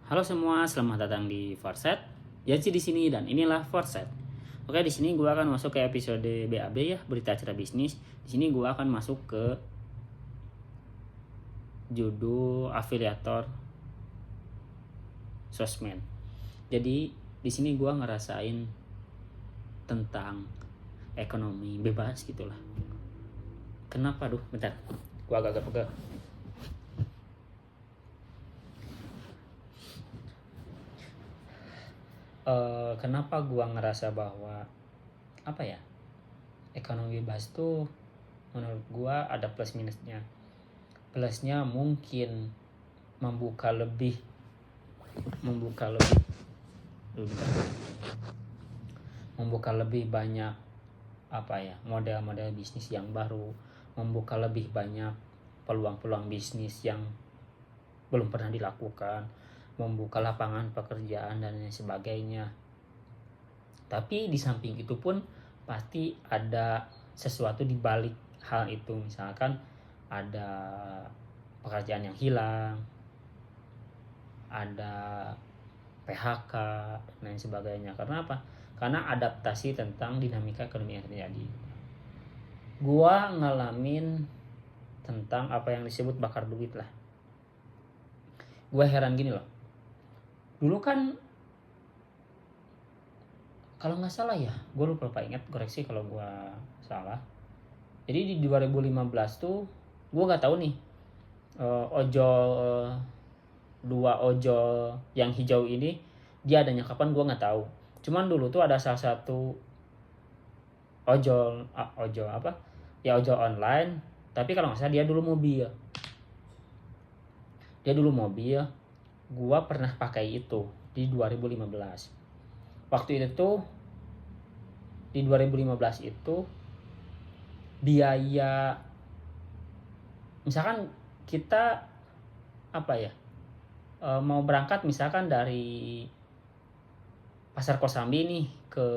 Halo semua, selamat datang di Forset. Yaci di sini dan inilah Forset. Oke, di sini gue akan masuk ke episode BAB ya, berita acara bisnis. Di sini gue akan masuk ke judul afiliator sosmed. Jadi di sini gue ngerasain tentang ekonomi bebas gitulah. Kenapa? Bentar. Gue agak pegel. Kenapa gua ngerasa bahwa ekonomi bebas tuh menurut gua ada plus minusnya. Plusnya mungkin membuka lebih banyak model-model bisnis yang baru, membuka lebih banyak peluang-peluang bisnis yang belum pernah dilakukan, membuka lapangan pekerjaan dan lain sebagainya. Tapi di samping itu pun pasti ada sesuatu di balik hal itu. Misalkan ada pekerjaan yang hilang, ada PHK dan lain sebagainya. Karena apa? Karena adaptasi tentang dinamika ekonomi yang terjadi. Gua ngalamin tentang apa yang disebut bakar duit lah. Gua heran gini loh. Dulu kan kalau nggak salah ya, gue lupa ingat, koreksi kalau gue salah. Jadi di 2015 tuh gue nggak tahu nih ojol dua ojol yang hijau ini dia adanya kapan, gue nggak tahu. Cuman dulu tuh ada salah satu ojol online, tapi kalau nggak salah dia dulu mobil. Gue pernah pakai itu di 2015. Waktu itu tuh di 2015 itu biaya, misalkan kita mau berangkat misalkan dari Pasar Kosambi nih ke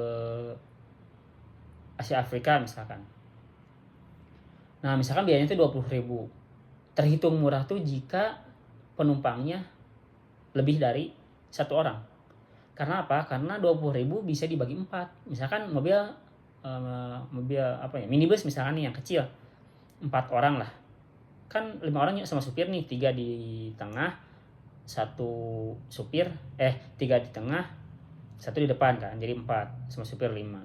Asia Afrika misalkan. Nah misalkan biayanya itu 20.000. Terhitung murah tuh jika penumpangnya lebih dari satu orang. Karena apa? Karena 20.000 bisa dibagi 4. Misalkan mobil minibus misalkan nih yang kecil, 4 orang lah. Kan 5 orang sama supir nih, 3 di tengah, 1 supir, 3 di tengah, 1 di depan kan. Jadi 4 sama supir 5.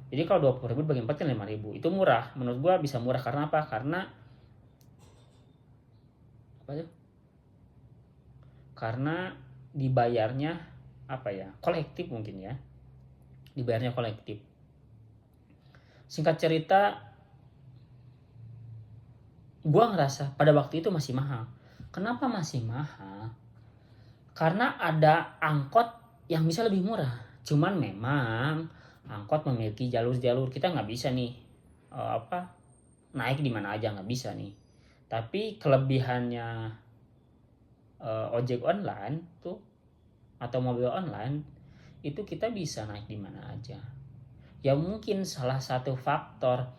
Jadi kalau 20.000 bagi 4 kan 5.000. Itu murah. Menurut gua bisa murah karena apa? Karena dibayarnya kolektif mungkin ya. Dibayarnya kolektif. Singkat cerita, gue ngerasa pada waktu itu masih mahal. Kenapa masih mahal? Karena ada angkot yang bisa lebih murah. Cuman memang angkot memiliki jalur-jalur, kita nggak bisa nih naik di mana aja, nggak bisa nih. Tapi kelebihannya ojek online tuh atau mobil online itu kita bisa naik di mana aja. Ya mungkin salah satu faktor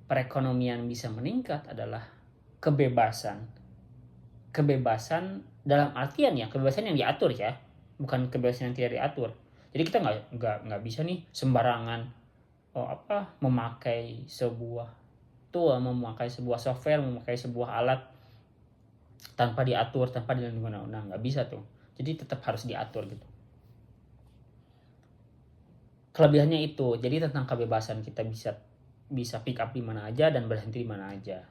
perekonomian bisa meningkat adalah kebebasan dalam artian ya kebebasan yang diatur ya, bukan kebebasan yang tidak diatur. Jadi kita nggak bisa nih sembarangan memakai sebuah software, memakai sebuah alat tanpa diatur, tanpa dilindungi undang-undang. Nggak bisa tuh. Jadi tetap harus diatur gitu. Kelebihannya itu, jadi tentang kebebasan, kita bisa pick up di mana aja dan berhenti di mana aja.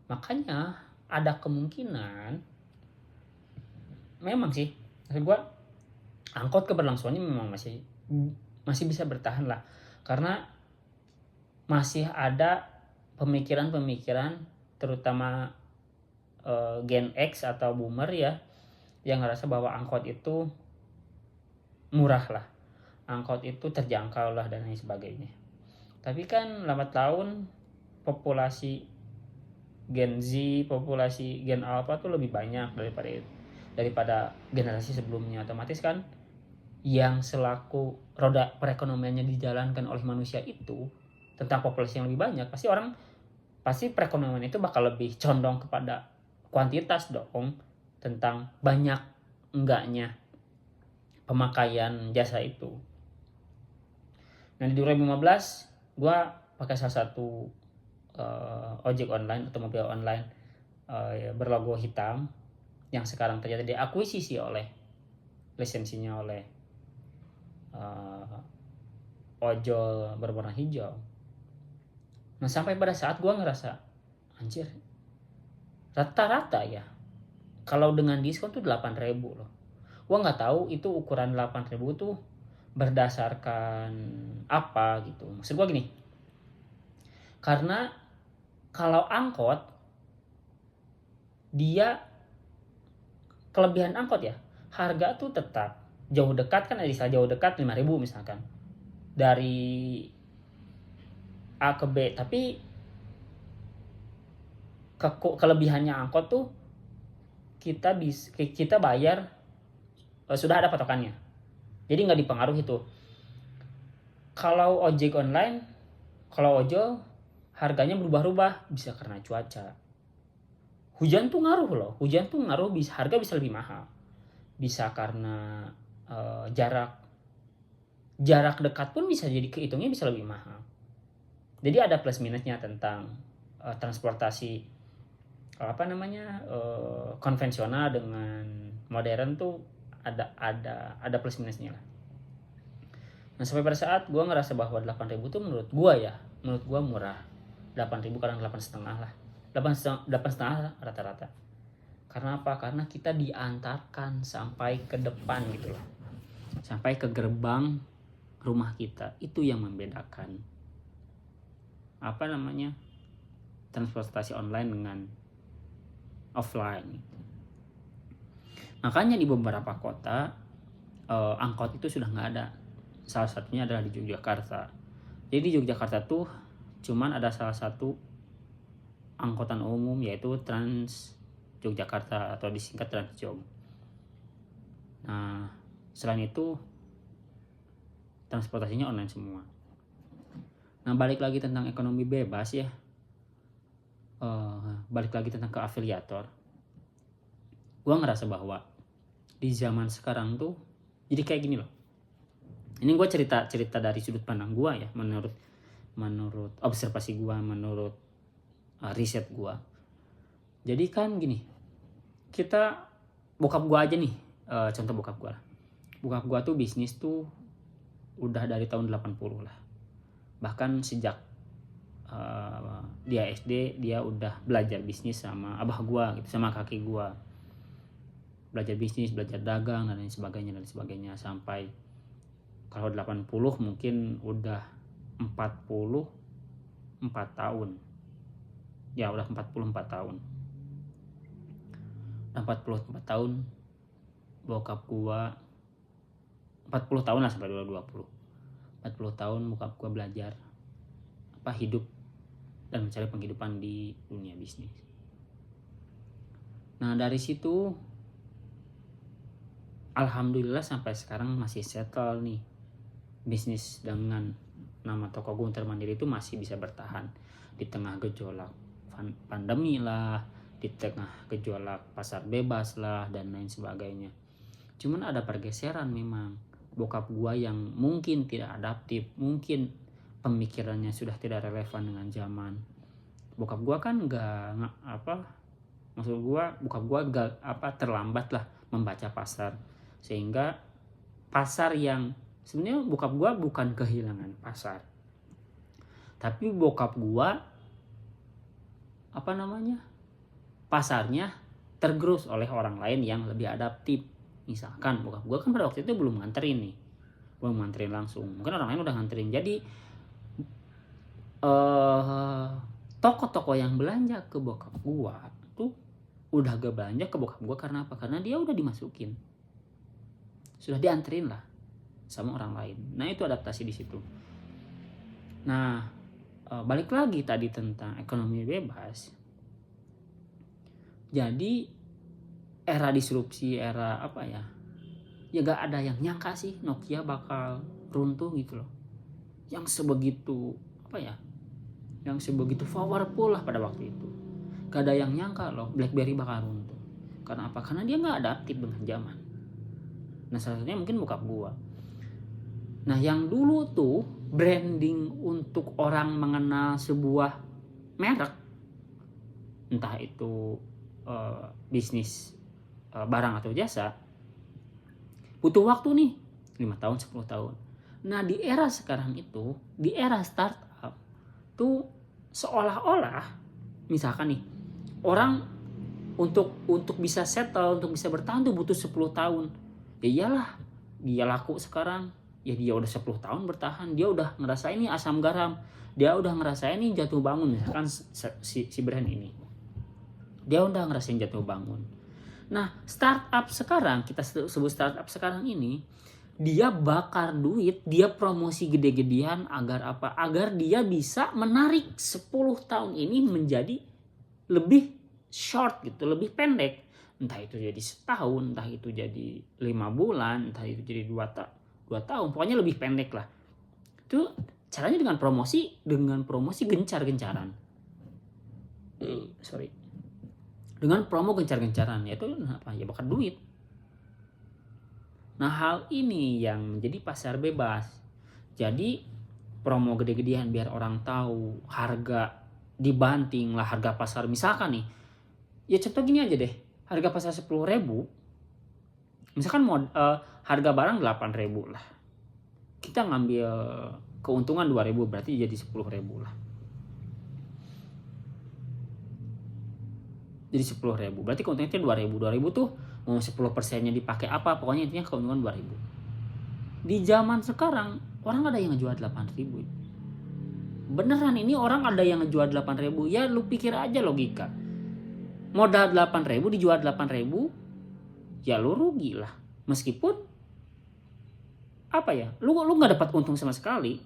Makanya ada kemungkinan, memang sih, maksud gue angkot keberlangsungannya memang masih bisa bertahan lah, karena masih ada pemikiran terutama Gen X atau boomer ya, yang ngerasa bahwa angkot itu murah lah, angkot itu terjangkau lah dan lain sebagainya. Tapi kan lambat laun populasi Gen Z, populasi Gen Alpha tuh lebih banyak daripada generasi sebelumnya. Otomatis kan yang selaku roda perekonomiannya dijalankan oleh manusia itu tentang populasi yang lebih banyak, pasti perekonomian itu bakal lebih condong kepada kuantitas dong, tentang banyak enggaknya pemakaian jasa itu. Nah, di 2015 gua pakai salah satu ojek online atau mobil online berlogo hitam yang sekarang ternyata diakuisisi oleh lisensinya oleh ojol berwarna hijau. Nah, sampai pada saat gua ngerasa anjir, rata-rata ya kalau dengan diskon tuh 8.000 loh. Gua nggak tahu itu ukuran 8.000 tuh berdasarkan apa gitu. Maksud gua gini, karena kalau angkot, dia kelebihan angkot ya, harga tuh tetap jauh dekat kan, jauh dekat 5.000 misalkan dari A ke B, tapi kelebihannya angkot tuh kita bayar sudah ada patokannya, jadi nggak dipengaruhi tuh. Kalau ojek online, kalau ojol harganya berubah-ubah, bisa karena cuaca. Hujan tuh ngaruh loh, harga bisa lebih mahal. Bisa karena jarak dekat pun bisa jadi kehitungnya bisa lebih mahal. Jadi ada plus minusnya tentang transportasi konvensional dengan modern tuh ada plus minusnya lah. Nah, sampai pada saat gue ngerasa bahwa 8.000 tuh menurut gue murah. 8.000 kadang 8,5 lah. 8,5 rata-rata. Karena apa? Karena kita diantarkan sampai ke depan gitu loh. Sampai ke gerbang rumah kita. Itu yang membedakan transportasi online dengan offline. Makanya di beberapa kota angkot itu sudah nggak ada. Salah satunya adalah di Yogyakarta. Jadi di Yogyakarta tuh cuman ada salah satu angkutan umum, yaitu Trans Yogyakarta atau disingkat Transjog. Nah, selain itu transportasinya online semua. Nah, balik lagi tentang ekonomi bebas ya. Balik lagi tentang ke afiliator. Gua ngerasa bahwa di zaman sekarang tuh jadi kayak gini loh. Ini gue cerita dari sudut pandang gue ya, menurut observasi gue, menurut riset gue. Jadi kan gini, bokap gue aja nih, contoh bokap gue lah. Bokap gue tuh bisnis tuh udah dari tahun 80 lah. Bahkan sejak dia SD, dia udah belajar bisnis sama abah gue gitu, sama kakek gue. Belajar bisnis, belajar dagang dan lain sebagainya sampai kalau 80 mungkin udah 44 tahun. Ya udah 44 tahun. 44 tahun bokap gua, 40 tahun lah sampai 2020. 40 tahun bokap gua belajar hidup dan mencari penghidupan di dunia bisnis. Nah, dari situ alhamdulillah sampai sekarang masih settle nih. Bisnis dengan nama toko Guntur Mandiri itu masih bisa bertahan di tengah gejolak pandemi lah, di tengah gejolak pasar bebas lah dan lain sebagainya. Cuman ada pergeseran memang. Bokap gua yang mungkin tidak adaptif, mungkin pemikirannya sudah tidak relevan dengan zaman. Bokap gua kan bokap gua terlambat lah membaca pasar, sehingga pasar yang sebenarnya bokap gua bukan kehilangan pasar, tapi bokap gua pasarnya tergerus oleh orang lain yang lebih adaptif. Misalkan bokap gua kan pada waktu itu belum nganterin langsung, mungkin orang lain udah nganterin. Jadi toko-toko yang belanja ke bokap gua tuh udah gak belanja ke bokap gua. Karena apa? Karena dia udah dimasukin, sudah dianterin lah sama orang lain. Nah, itu adaptasi di situ. Nah, balik lagi tadi tentang ekonomi bebas. Jadi era disrupsi, era ya gak ada yang nyangka sih Nokia bakal runtuh gitu loh. Yang sebegitu powerful lah pada waktu itu. Gak ada yang nyangka loh BlackBerry bakal runtuh. Karena apa? Karena dia gak adaptif dengan zaman. Nah salah satunya mungkin bokap gue. Nah yang dulu tuh branding untuk orang mengenal sebuah merek, entah itu bisnis barang atau jasa, butuh waktu nih 5 tahun 10 tahun. Nah di era sekarang itu, di era startup tuh seolah-olah misalkan nih orang untuk bisa settle, untuk bisa bertahan tuh butuh 10 tahun. Ya iyalah, dia laku sekarang, ya dia udah 10 tahun bertahan, dia udah ngerasain nih asam garam, dia udah ngerasain nih jatuh bangun, misalkan si brand ini. Dia udah ngerasain jatuh bangun. Nah, startup sekarang, kita sebut startup sekarang ini, dia bakar duit, dia promosi gede-gedean agar apa? Agar dia bisa menarik 10 tahun ini menjadi lebih short gitu, lebih pendek. Entah itu jadi setahun, entah itu jadi 5 bulan, entah itu jadi 2 tahun, pokoknya lebih pendek lah. Itu caranya dengan promosi gencar-gencaran. Dengan promo gencar-gencaran, yaitu apa? Ya bakar duit. Nah hal ini yang menjadi pasar bebas. Jadi promo gede-gedean biar orang tahu, harga dibanting lah harga pasar. Misalkan nih, ya contoh gini aja deh, harga pasar 10.000, misalkan harga barang 8.000 lah, kita ngambil keuntungan 2.000, berarti jadi 10.000 lah. Jadi 10.000, berarti keuntungannya 2.000. 2.000 tuh mau 10%-nya dipakai apa, pokoknya intinya keuntungan 2.000. Di zaman sekarang orang ada yang ngejual 8.000. Beneran ini orang ada yang ngejual 8.000. Ya lu pikir aja logika. Modal 8.000 dijual 8.000, ya lu rugi lah. Meskipun apa ya, lu nggak dapat untung sama sekali.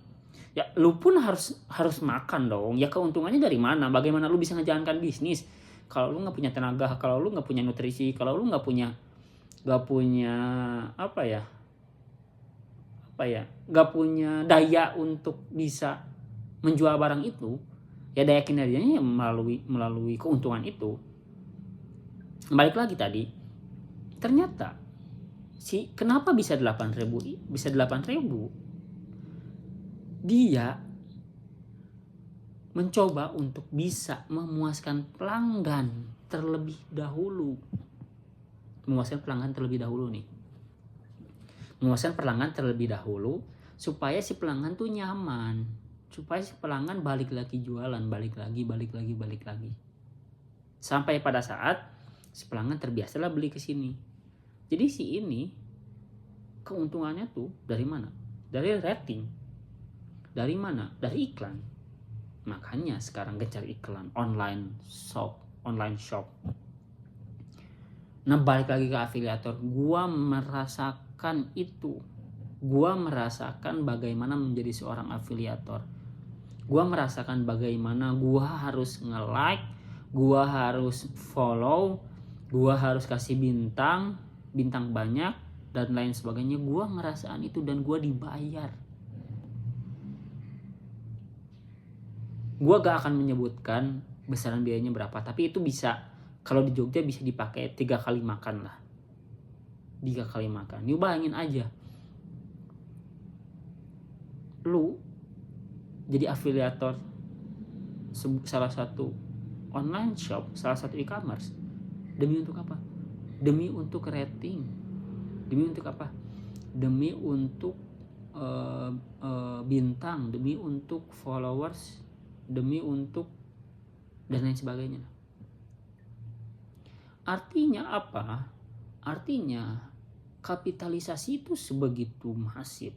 Ya lu pun harus makan dong. Ya keuntungannya dari mana? Bagaimana lu bisa ngejalankan bisnis kalau lu nggak punya tenaga, kalau lu nggak punya nutrisi, kalau lu nggak punya nggak punya daya untuk bisa menjual barang itu, ya daya kinerjanya melalui keuntungan itu. Balik lagi tadi, ternyata kenapa bisa 8.000? Bisa 8.000? Dia mencoba untuk bisa memuaskan pelanggan terlebih dahulu. Memuaskan pelanggan terlebih dahulu supaya si pelanggan tuh nyaman, supaya si pelanggan balik lagi jualan, balik lagi. Sampai pada saat si pelanggan terbiasalah beli ke sini. Jadi si ini keuntungannya tuh dari mana? Dari rating. Dari mana? Dari iklan. Makanya sekarang gencar iklan, online shop. Nah balik lagi ke afiliator, gua merasakan itu. Gua merasakan bagaimana menjadi seorang afiliator. Gua merasakan bagaimana gua harus nge-like, gua harus follow, gua harus kasih bintang banyak dan lain sebagainya. Gua ngerasain itu dan gua dibayar. Gua gak akan menyebutkan besaran biayanya berapa, tapi itu bisa, kalau di Jogja bisa dipakai 3 kali makan lah. 3 kali makan. Yuk bayangin aja, lu jadi afiliator salah satu online shop, salah satu e-commerce, demi untuk apa? Demi untuk rating. Demi untuk apa? Demi untuk bintang, demi untuk followers, demi untuk dan lain sebagainya. Artinya apa? Artinya kapitalisasi itu sebegitu masif.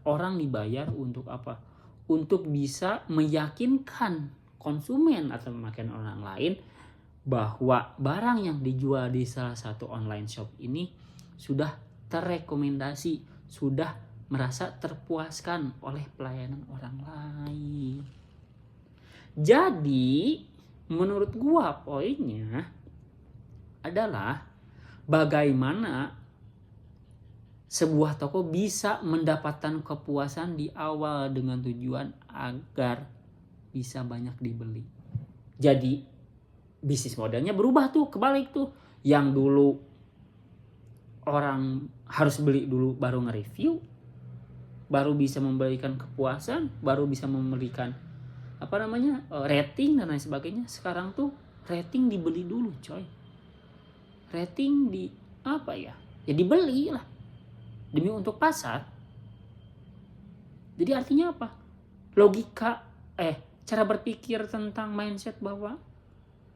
Orang dibayar untuk apa? Untuk bisa meyakinkan konsumen atau memakai orang lain bahwa barang yang dijual di salah satu online shop ini sudah terrekomendasi, sudah merasa terpuaskan oleh pelayanan orang lain. Jadi menurut gua poinnya adalah bagaimana sebuah toko bisa mendapatkan kepuasan di awal dengan tujuan agar bisa banyak dibeli. Jadi bisnis modelnya berubah tuh, kebalik tuh. Yang dulu orang harus beli dulu baru nge-review, baru bisa memberikan kepuasan, baru bisa memberikan rating dan lain sebagainya. Sekarang tuh rating dibeli dulu, coy. Rating ya dibeli lah demi untuk pasar. Jadi artinya apa? Logika cara berpikir tentang mindset bahwa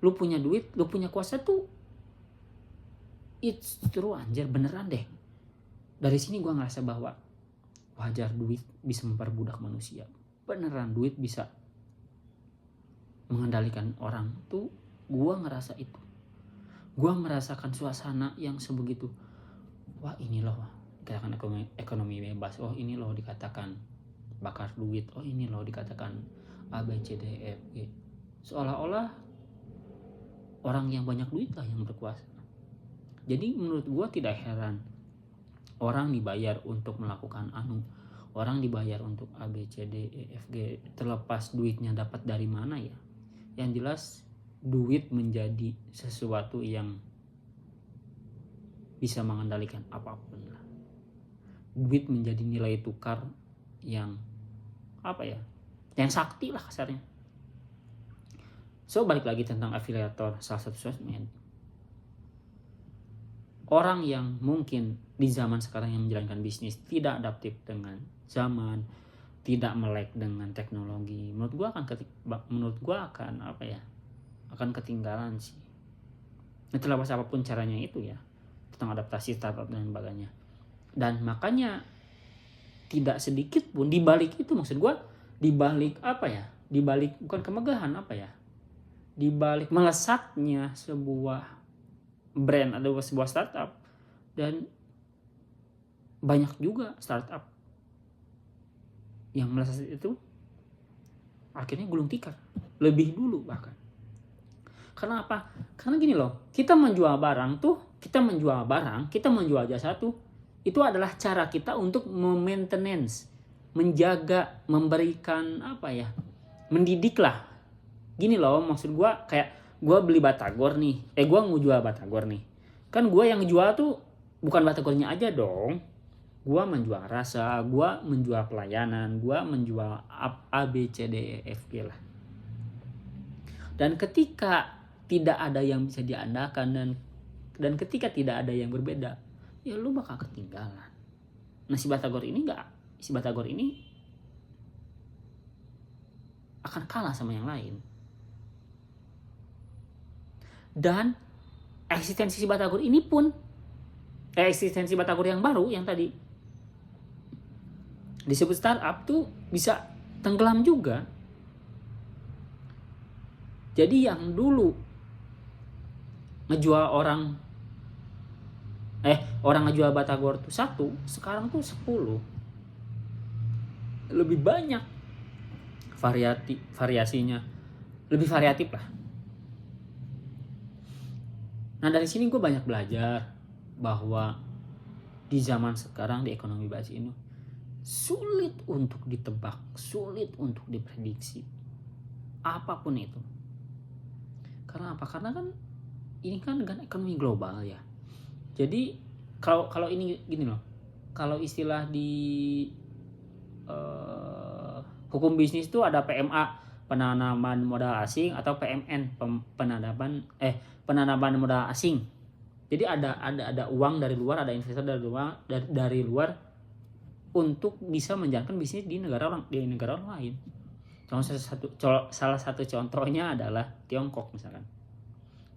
lu punya duit, lu punya kuasa tuh it's true, anjir, beneran deh. Dari sini gua ngerasa bahwa wajar duit bisa memperbudak manusia. Beneran duit bisa mengendalikan orang tuh, gua ngerasa itu. Gua merasakan suasana yang sebegitu. Wah, ini loh dikatakan ekonomi bebas. Oh, ini loh dikatakan bakar duit. Oh, ini loh dikatakan A, B, C, D, E, F, G. Seolah-olah orang yang banyak duit lah yang berkuasa. Jadi menurut gua tidak heran orang dibayar untuk melakukan orang dibayar untuk A, B, C, D, E, F, G, terlepas duitnya dapat dari mana ya. Yang jelas duit menjadi sesuatu yang bisa mengendalikan apapun lah. Duit menjadi nilai tukar yang yang sakti lah kasarnya. So balik lagi tentang afiliator, salah satu sosmed. Orang yang mungkin di zaman sekarang yang menjalankan bisnis tidak adaptif dengan zaman, tidak melek dengan teknologi, menurut gua akan ketinggalan sih. Terlepas apapun caranya itu ya, tentang adaptasi startup dan sebagainya. Dan makanya tidak sedikit pun dibalik itu, maksud gua dibalik dibalik bukan kemegahan dibalik melesatnya sebuah brand atau sebuah startup, dan banyak juga startup yang melesat itu akhirnya gulung tikar lebih dulu bahkan. Karena apa? Karena gini loh, kita menjual jasa tuh, itu adalah cara kita untuk maintenance, menjaga, memberikan mendidik lah. Gini loh, maksud gue kayak gue beli batagor nih, gue ngejual batagor nih. Kan gue yang jual tuh bukan batagornya aja dong. Gue menjual rasa, gue menjual pelayanan, gue menjual A, B, C, D, E, F, G lah. Dan ketika tidak ada yang bisa diandalkan dan ketika tidak ada yang berbeda, ya lu bakal ketinggalan. Nah, si batagor ini akan kalah sama yang lain. Dan eksistensi batagor ini pun eksistensi batagor yang baru yang tadi disebut startup tuh bisa tenggelam juga. Jadi yang dulu ngejual orang ngejual batagor tuh 1, sekarang tuh 10. Lebih banyak variasinya, lebih variatif lah. Nah, dari sini gue banyak belajar bahwa di zaman sekarang di ekonomi bebas ini sulit untuk ditebak, sulit untuk diprediksi apapun itu. Karena apa? Karena kan ini kan dengan ekonomi global ya. Jadi kalau ini gini loh, kalau istilah di hukum bisnis itu ada PMA, penanaman modal asing, atau PMN, penanaman modal asing. Jadi ada uang dari luar, ada investor dari luar untuk bisa menjalankan bisnis di negara orang lain. Salah satu contohnya adalah Tiongkok misalkan.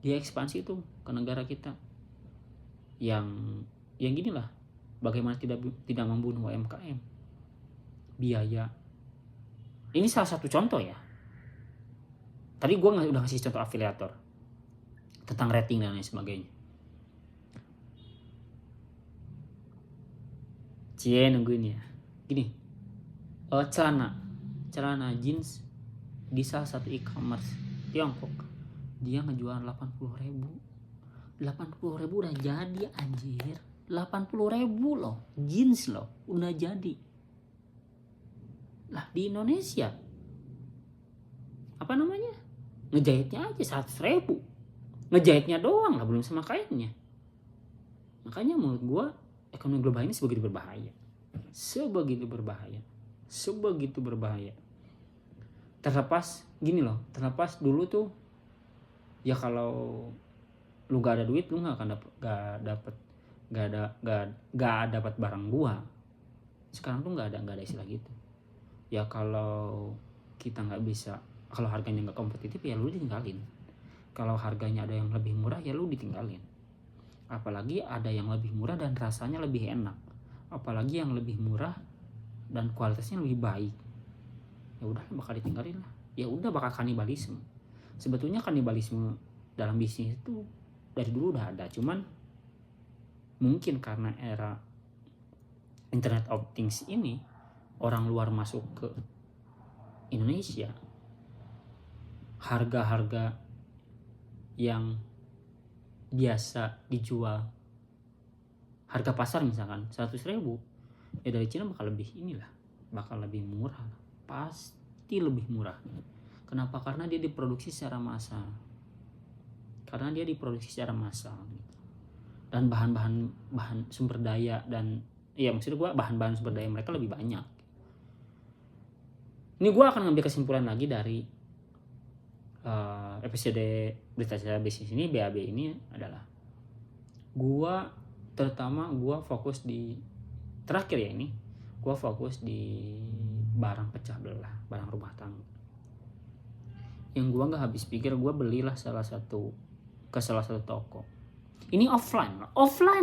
Dia ekspansi itu ke negara kita. Yang gini lah, bagaimana tidak membunuh UMKM. Biaya. Ini salah satu contoh ya. Tadi gue udah ngasih contoh afiliator tentang rating dan lain sebagainya. Nungguin ya. Gini, celana jeans di salah satu e-commerce Tiongkok, dia ngejual 80.000 udah jadi, anjir. 80.000 loh, jeans loh udah jadi. Lah di Indonesia ngejahitnya aja 100.000, ngejahitnya doang lah, belum sama kainnya. Makanya menurut gua ekonomi global ini sebegitu berbahaya. Sebegitu berbahaya. Terlepas gini loh, terlepas dulu tuh ya kalau lu gak ada duit lu gak dapat barang gua. Sekarang tuh gak ada istilah gitu. Ya kalau kita nggak bisa, kalau harganya nggak kompetitif ya lu ditinggalin. Kalau harganya ada yang lebih murah ya lu ditinggalin. Apalagi ada yang lebih murah dan rasanya lebih enak. Apalagi yang lebih murah dan kualitasnya lebih baik. Ya udah bakal ditinggalin lah. Ya udah bakal kanibalisme. Sebetulnya kanibalisme dalam bisnis itu dari dulu udah ada, cuman mungkin karena era Internet of Things ini orang luar masuk ke Indonesia, harga-harga yang biasa dijual harga pasar misalkan 100.000, ya dari Cina bakal lebih murah, pasti lebih murah. Kenapa? Karena dia diproduksi secara massal gitu. Dan bahan sumber daya dan ya maksud gue bahan sumber daya mereka lebih banyak. Ini gue akan ngambil kesimpulan lagi dari episode Berita Cara Bisnis ini, BAB ini adalah gue fokus di terakhir ya, ini gue fokus di barang pecah belah, barang rumah tangga. Yang gue nggak habis pikir, gue belilah salah satu toko. Ini offline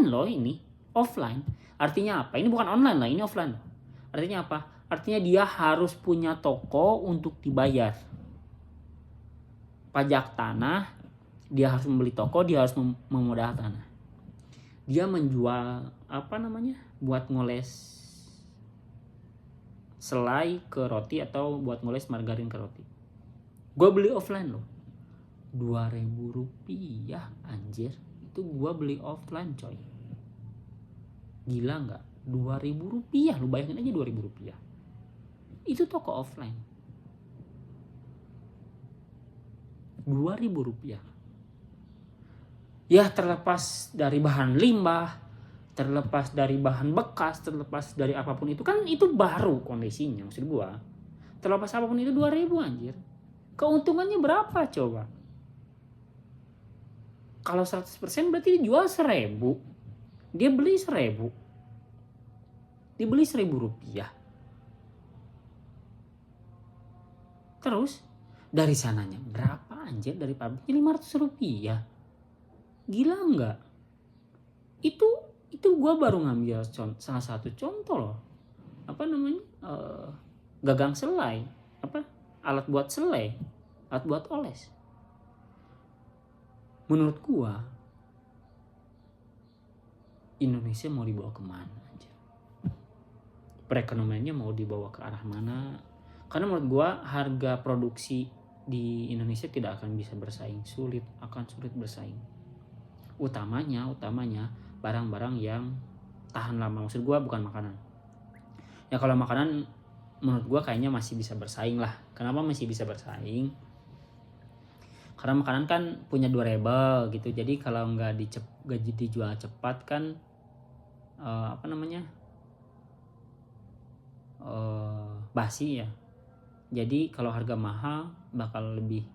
loh, ini offline. Artinya apa? Ini bukan online lah, ini offline loh. Artinya apa? Artinya dia harus punya toko untuk dibayar pajak tanah, dia harus membeli toko, dia harus memodal tanah. Dia menjual buat ngoles selai ke roti atau buat ngoles margarin ke roti. Gue beli offline loh, 2.000 rupiah anjir. Itu gue beli offline coy. Gila nggak? 2.000 rupiah, lu bayangin aja 2.000 rupiah. Itu toko offline. 2.000 rupiah. Ya terlepas dari bahan limbah, terlepas dari bahan bekas, terlepas dari apapun itu, kan itu baru kondisinya maksud gua. Terlepas apapun itu 2.000 anjir. Keuntungannya berapa coba? Kalau 100% berarti dijual 1.000. Dia beli 1.000. Dia beli 1.000 rupiah. Terus dari sananya berapa anjir? Dari pabriknya 500 rupiah. Gila enggak? Itu gue baru ngambil salah satu contoh loh. Gagang selai. Alat buat selai. Alat buat oles. Menurut gue Indonesia mau dibawa kemana aja? Perekonomiannya mau dibawa ke arah mana? Karena menurut gue harga produksi di Indonesia tidak akan bisa bersaing, akan sulit bersaing. Utamanya barang-barang yang tahan lama. Maksud gue bukan makanan. Ya kalau makanan menurut gue kayaknya masih bisa bersaing lah. Kenapa masih bisa bersaing? Karena makanan kan punya durable gitu. Jadi kalau nggak dijual cepat kan basi ya. Jadi kalau harga mahal bakal lebih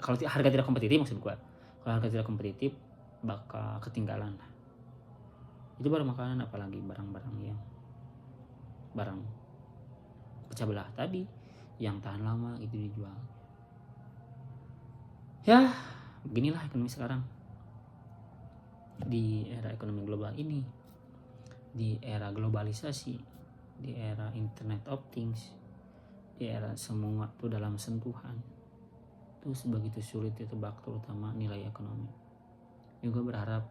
kalau harga tidak kompetitif maksud gue. Kalau harga tidak kompetitif bakal ketinggalan. Itu baru makanan, apalagi barang-barang pecah belah tadi yang tahan lama itu dijual. Ya, beginilah ekonomi sekarang. Di era ekonomi global ini, di era globalisasi, di era Internet of Things, di era semua itu dalam sentuhan, itu sebegitu sulit ditebak, terutama nilai ekonomi. Juga berharap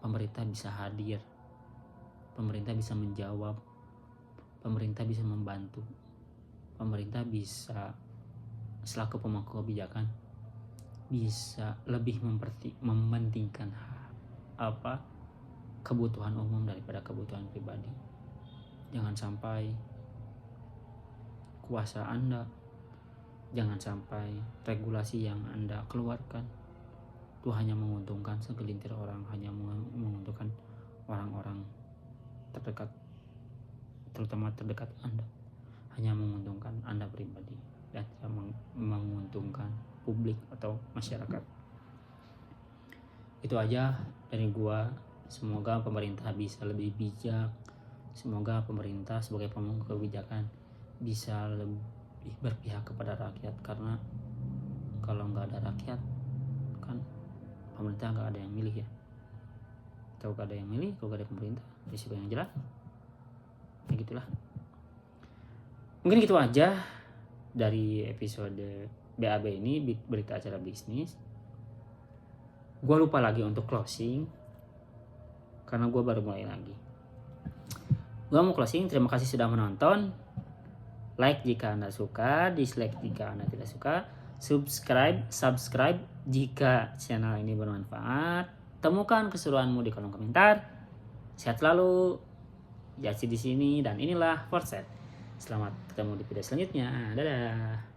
pemerintah bisa hadir, pemerintah bisa menjawab, pemerintah bisa membantu, pemerintah bisa selaku pemangku kebijakan bisa lebih mementingkan kebutuhan umum daripada kebutuhan pribadi. Jangan sampai kuasa Anda, jangan sampai regulasi yang Anda keluarkan itu hanya menguntungkan segelintir orang, hanya menguntungkan orang-orang terdekat, terutama terdekat Anda, hanya menguntungkan Anda pribadi dan tidak menguntungkan publik atau masyarakat. Itu aja dari gua. Semoga pemerintah bisa lebih bijak, semoga pemerintah sebagai pemangku kebijakan bisa lebih berpihak kepada rakyat, karena kalau nggak ada rakyat kan pemerintah nggak ada yang milih ya. Kalau nggak ada yang milih, kalau nggak ada pemerintah, risiko yang jelas ya gitulah. Mungkin gitu aja dari episode BAB ini, berita acara bisnis. Gue lupa lagi untuk closing karena gue baru mulai lagi. Gue mau closing. Terima kasih sudah menonton. Like jika Anda suka, dislike jika Anda tidak suka, subscribe jika channel ini bermanfaat. Temukan keseruanmu di kolom komentar. Sehat selalu. Jasi di sini dan inilah Forset. Selamat ketemu di video selanjutnya. Dadah.